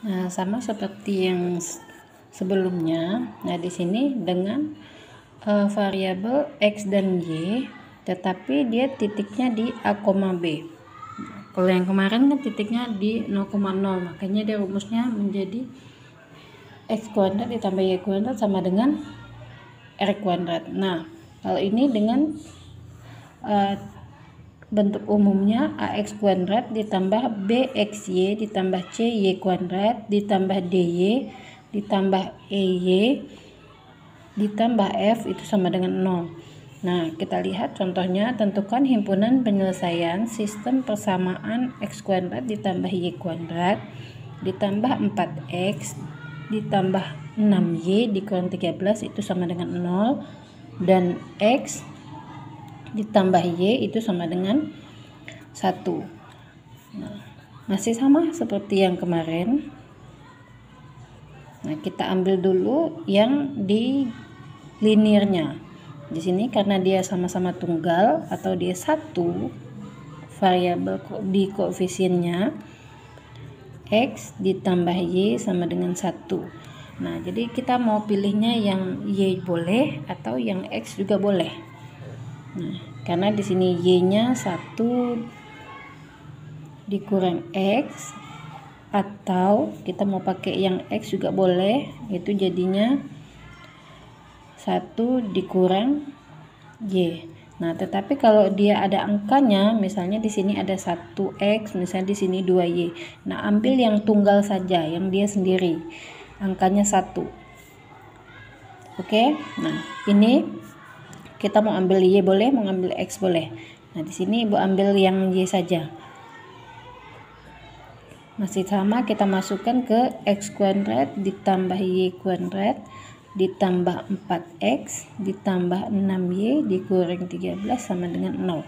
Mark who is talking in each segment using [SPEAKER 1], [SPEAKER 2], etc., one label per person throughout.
[SPEAKER 1] Nah, sama seperti yang sebelumnya. Nah, di sini dengan variabel X dan Y, tetapi dia titiknya di A, B. Kalau yang kemarin kan titiknya di 0,0, makanya dia rumusnya menjadi X kuadrat ditambah Y kuadrat sama dengan R kuadrat. Nah, kalau ini dengan bentuk umumnya AX kuadrat ditambah BXY ditambah CY kuadrat ditambah DY ditambah EY ditambah F itu sama dengan 0. Nah, kita lihat contohnya, tentukan himpunan penyelesaian sistem persamaan X kuadrat ditambah Y kuadrat ditambah 4X ditambah 6Y dikurang 13 itu sama dengan 0, dan X ditambah Y itu sama dengan 1. Nah, masih sama seperti yang kemarin. Nah, kita ambil dulu yang di liniernya. Di sini karena dia sama-sama tunggal atau dia satu variabel di koefisiennya, X ditambah Y sama dengan 1. Nah, jadi kita mau pilihnya yang Y boleh atau yang X juga boleh. Nah, karena di sini Y-nya 1 dikurang X, atau kita mau pakai yang X juga boleh, itu jadinya 1 dikurang Y. Nah, tetapi kalau dia ada angkanya, misalnya di sini ada 1X, misalnya di sini 2Y. Nah, ambil yang tunggal saja, yang dia sendiri. Angkanya 1. Oke. Nah, ini kita mau ambil Y boleh, mau ambil X boleh. Nah, di sini Ibu ambil yang Y saja. Masih sama, kita masukkan ke X kuadrat ditambah Y kuadrat ditambah 4X ditambah 6Y dikurang 13 sama dengan 0.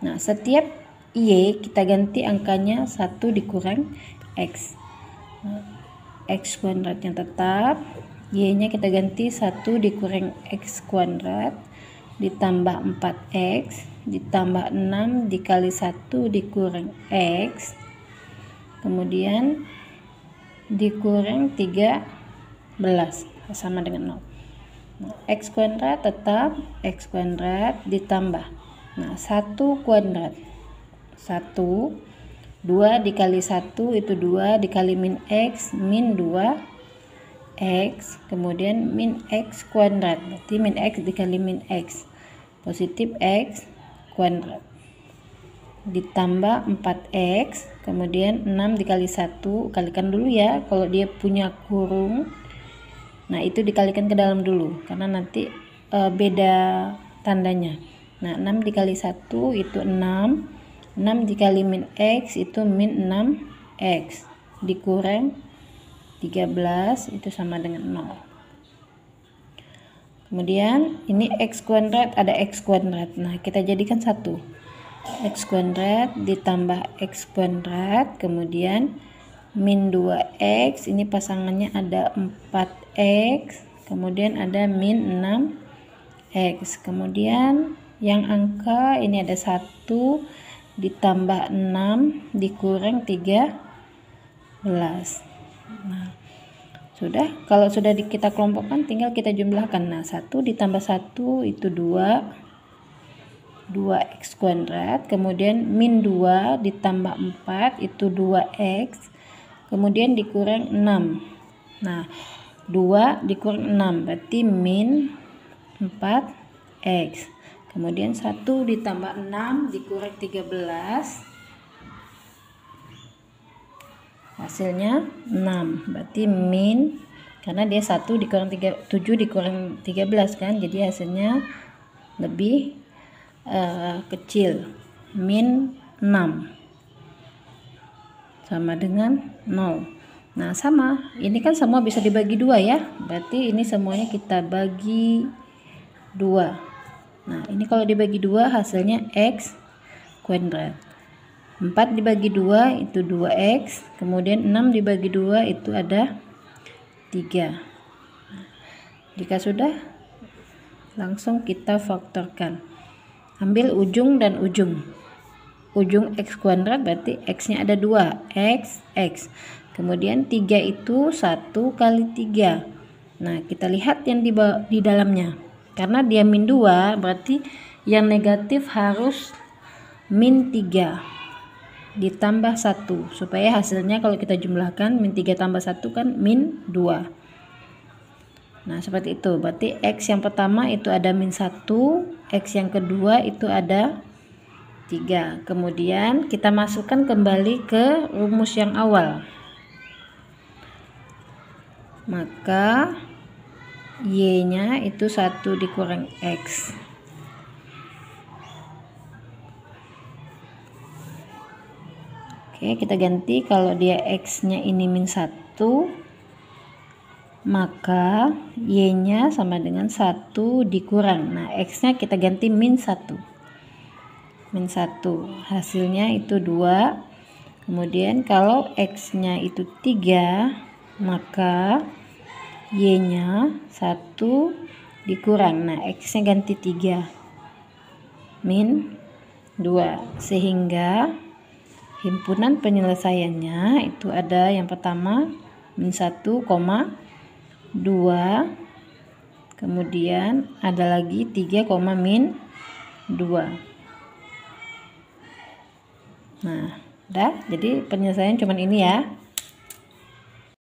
[SPEAKER 1] Nah, setiap Y kita ganti angkanya 1 dikurang X. X kuadratnya tetap, Y-nya kita ganti 1 dikurang X kuadrat ditambah 4X ditambah 6 dikali 1 dikurang X, kemudian dikurang 13 sama dengan 0. Nah, X kuadrat tetap X kuadrat ditambah, nah 1 kuadrat 1, 2 dikali 1 itu 2 dikali min X, min 2X, kemudian min X kuadrat, berarti min X dikali min X, positif X kuadrat ditambah 4X, kemudian 6 dikali 1, kalikan dulu ya, kalau dia punya kurung, nah itu dikalikan ke dalam dulu karena nanti beda tandanya. Nah, 6 dikali 1 itu 6, 6 dikali min X itu min 6X dikurang 13 itu sama dengan 0. Kemudian ini X kuadrat, ada X kuadrat, nah kita jadikan 1. X kuadrat ditambah X kuadrat, kemudian min 2X, ini pasangannya ada 4X, kemudian ada min 6X, kemudian yang angka ini ada 1 ditambah 6 dikurang 13. Nah, sudah, kalau sudah kita kelompokkan tinggal kita jumlahkan. Nah, 1 ditambah 1 itu 2X kuadrat, kemudian min 2 ditambah 4 itu 2X, kemudian dikurang 6. Nah, 2 dikurang 6 berarti min 4X. Kemudian 1 ditambah 6 dikurang 13, hasilnya 6. Berarti min, karena dia 1 dikurang 7 dikurang 13 kan, jadi hasilnya lebih kecil, min 6 sama dengan 0. Nah, sama, ini kan semua bisa dibagi 2 ya, berarti ini semuanya kita bagi 2. Nah, ini kalau dibagi 2 hasilnya X kuadrat. 4 dibagi 2 itu 2X, kemudian 6 dibagi 2 itu ada 3. Jika sudah, langsung kita faktorkan. Ambil ujung dan ujung. Ujung X kuadrat berarti X-nya ada 2, X, Kemudian 3 itu 1 kali 3. Nah, kita lihat yang di dalamnya. Karena dia min 2, berarti yang negatif harus min 3 ditambah 1. Supaya hasilnya kalau kita jumlahkan, min 3 tambah 1 kan min 2. Nah, seperti itu. Berarti X yang pertama itu ada min 1, X yang kedua itu ada 3. Kemudian kita masukkan kembali ke rumus yang awal. Maka Y-nya itu 1 dikurang X. Oke, kita ganti. Kalau dia X-nya ini min 1, maka Y-nya sama dengan 1 dikurang. Nah, X-nya kita ganti min 1. Min 1. Hasilnya itu 2. Kemudian kalau X-nya itu 3, maka Y-nya 1 dikurang. Nah, X-nya ganti 3. Min 2. Sehingga himpunan penyelesaiannya itu ada yang pertama min 1, 2, kemudian ada lagi 3, min 2. Nah, udah, jadi penyelesaian cuman ini ya.